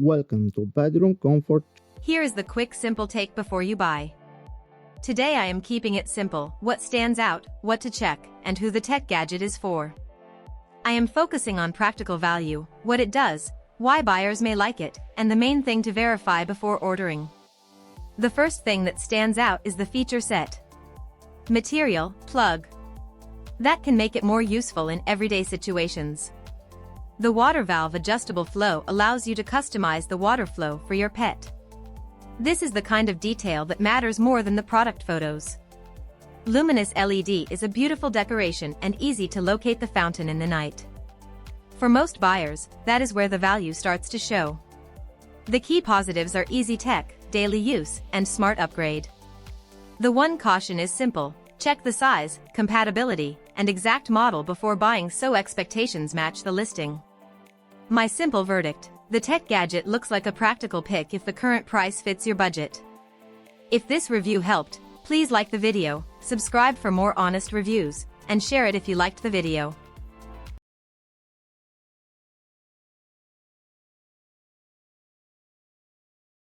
Welcome to Bedroom Comfort. Here is the quick simple take before you buy. Today I am keeping it simple: what stands out, what to check, and who the tech gadget is for. I am focusing on practical value, what it does, why buyers may like it, and the main thing to verify before ordering. The first thing that stands out is the feature set. Material, plug. That can make it more useful in everyday situations. The water valve adjustable flow allows you to customize the water flow for your pet. This is the kind of detail that matters more than the product photos. Luminous LED is a beautiful decoration and easy to locate the fountain in the night. For most buyers, that is where the value starts to show. The key positives are easy tech, daily use, and smart upgrade. The one caution is simple: check the size, compatibility, and exact model before buying so expectations match the listing. My simple verdict: the tech gadget looks like a practical pick if the current price fits your budget. If this review helped, please like the video, subscribe for more honest reviews, and share it if you liked the video.